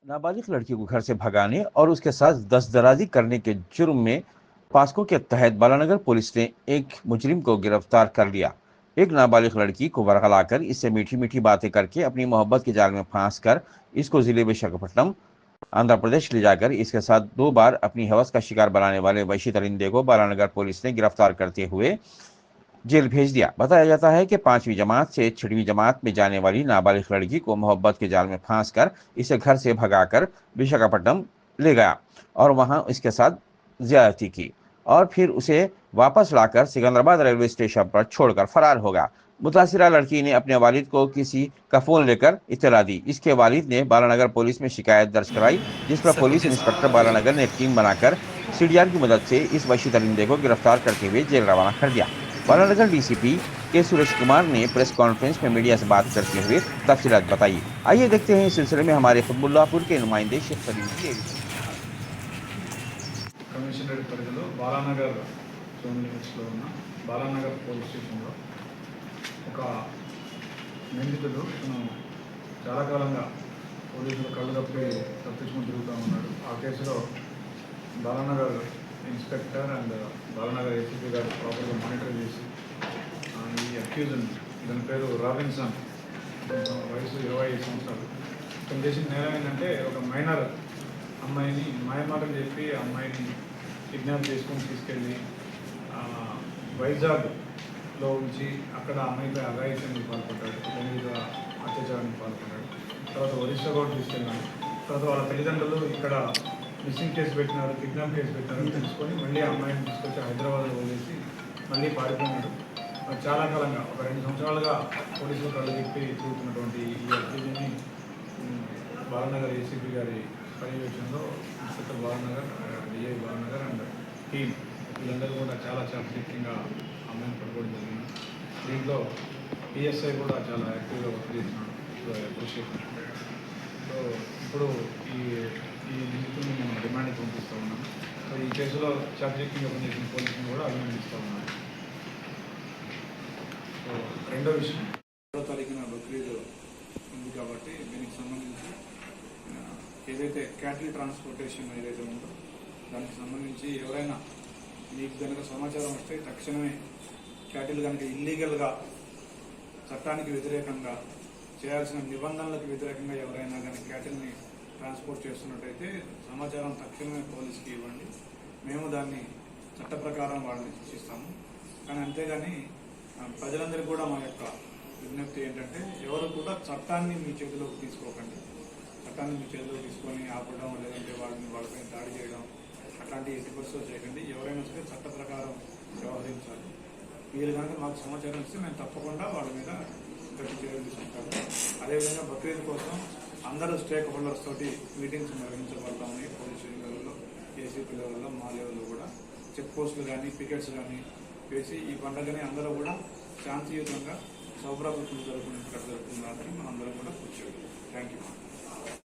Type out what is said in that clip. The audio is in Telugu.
नाबालिग लड़की को घर से भगाने और उसके साथ दस्तदराजी करने के जुर्म में पास्को के तहत बालानगर पुलिस ने एक मुजरिम को गिरफ्तार कर लिया। एक नाबालिग लड़की को बरगलाकर इससे मीठी मीठी बातें करके अपनी मोहब्बत के जाल में फांस कर इसको जिले विशाखापट्टनम आंध्र प्रदेश ले जाकर इसके साथ 2 बार अपनी हवस का शिकार बनाने वाले वैशी दरिंदे को बालानगर पुलिस ने गिरफ्तार करते हुए जेल भेज दिया। बताया जाता है कि 5वीं जमात से 6वीं जमात में जाने वाली नाबालिग लड़की को मोहब्बत के जाल में फांस कर इसे घर से भगाकर विशाखापट्टनम ले गया और वहां इसके साथ ज्यादती की और फिर उसे वापस लाकर सिकंदराबाद रेलवे स्टेशन पर छोड़कर फरार हो गया। मुतासिरा लड़की ने अपने वालिद को किसी का फोन लेकर इत्तला दी। इसके वालिद ने बालानगर पुलिस में शिकायत दर्ज कराई, जिस पर सर पुलिस मुझे इंस्पेक्टर बालानगर ने टीम बनाकर सीडीआर की मदद से इस वशी दरिंदे को गिरफ्तार करते हुए जेल रवाना कर दिया। बालानगर डीसीपी के सुरेश कुमार ने प्रेस कॉन्फ्रेंस में मीडिया से बात करते हुए तफसीलात बताई। आइए देखते हैं इस सिलसिले में हमारे खुतबुल्लापुर के नुमाइंदे शेख सलीम की। కమిషనరేట్ పరిధిలో బాలానగర్ జోన్ లిమిట్స్లో ఉన్న బాలానగర్ పోలీస్ స్టేషన్లో ఒక నిందితుడు తను చాలా కాలంగా పోలీసులు కళ్ళు తప్పి తప్పించుకుని తిరుగుతూ ఉన్నాడు. ఆ కేసులో Balanagar inspector and Balanagar ACP గారు ప్రాపర్గా మానిటర్ చేసి ఈ అక్యూజ్ని, ఇతని పేరు రాబిన్సన్, వయసు 25 సంవత్సరాలు. ఇతను చేసిన నేరం ఏంటంటే ఒక మైనర్ అమ్మాయిని మాయమాటలు చెప్పి అమ్మాయిని కిడ్నాప్ చేసుకొని తీసుకెళ్ళి వైజాగ్లో ఉంచి అక్కడ అమ్మాయిపై అఘాయిత్యానికి పాల్పడ్డాడు, లైంగిక అత్యాచారానికి పాల్పడ్డాడు. తర్వాత ఒరిస్సా కూడా తీసుకెళ్ళాడు. తర్వాత వాళ్ళ తల్లిదండ్రులు ఇక్కడ మిస్సింగ్ కేసు పెట్టినారు, కిడ్నాప్ కేసు పెట్టినారు తెలుసుకొని మళ్ళీ ఆ అమ్మాయిని తీసుకొచ్చి హైదరాబాద్లో వదిలేసి మళ్ళీ పారిపోయినాడు. చాలా కాలంగా ఒక 2 సంవత్సరాలుగా పోలీసులు కళ్ళు చెప్పి తిరుగుతున్నటువంటి ఈ అభివృద్ధిని బాలానగర్ ఏసీపీ గారి పర్యవేక్షణలో inspector Balanagar, DI Balanagar and team వీళ్ళందరూ కూడా చాలా చాకచక్యంగా అమ్మాయిని పట్టుకోవడం జరిగింది. దీంట్లో పిఎస్ఐ కూడా చాలా యాక్టివ్గా వర్క్ చేసినాడు, అప్రిషియేట్. సో ఇప్పుడు ఈ నిందితుడిని మనం రిమాండ్కి పంపిస్తూ ఉన్నాం. సో ఈ కేసులో చాకచక్యంగా పనిచేసిన పోలీసుని కూడా అభినందిస్తూ ఉన్నాం. సో రెండో విషయం, 2వ తారీఖున బక్రీద్ ఉంది కాబట్టి దీనికి సంబంధించి ఏదైతే క్యాటిల్ ట్రాన్స్పోర్టేషన్ ఏదైతే ఉందో దానికి సంబంధించి ఎవరైనా మీకు కనుక సమాచారం వస్తే తక్షణమే క్యాటిల్ కనుక ఇల్లీగల్గా చట్టానికి వ్యతిరేకంగా చేయాల్సిన నిబంధనలకు వ్యతిరేకంగా ఎవరైనా కానీ క్యాటిల్ని ట్రాన్స్పోర్ట్ చేస్తున్నట్టయితే సమాచారం తక్షణమే పోలీస్కి ఇవ్వండి. మేము దాన్ని చట్ట ప్రకారం వాళ్ళని శిక్షిస్తాము. కానీ అంతేగాని ప్రజలందరికీ కూడా మా యొక్క విజ్ఞప్తి ఏంటంటే ఎవరు కూడా చట్టాన్ని మీ చేతిలోకి తీసుకోకండి. చట్టాన్ని మీ చేతిలో తీసుకొని ఆపడం లేదంటే వాళ్ళపై దాడి చేయడం అట్లాంటి ఎట్టి పరిస్థితులు చేయకండి. ఎవరైనా సరే చట్ట ప్రకారం వ్యవహరించాలి. మీరు కనుక మాకు సమాచారం ఇస్తే మేము తప్పకుండా వాళ్ళ మీద గట్టి చర్యలు తీసుకుంటాము. అదేవిధంగా బక్రీద్ కోసం అందరూ స్టేక్ హోల్డర్స్ తోటి మీటింగ్స్ నిర్వహించబడతా ఉన్నాయి. పోలీస్ లెవెల్లో, ఏసీపీ లెవెల్లో, మా లెవెల్లో కూడా చెక్ పోస్టులు కానీ పికెట్స్ కానీ వేసి ఈ పండుగని అందరూ కూడా శాంతియుతంగా సౌభ్రాభృతులు జరుపుకునేటట్టు జరుపుకుందామని మనందరం కూడా కూర్చోండి. Thank you.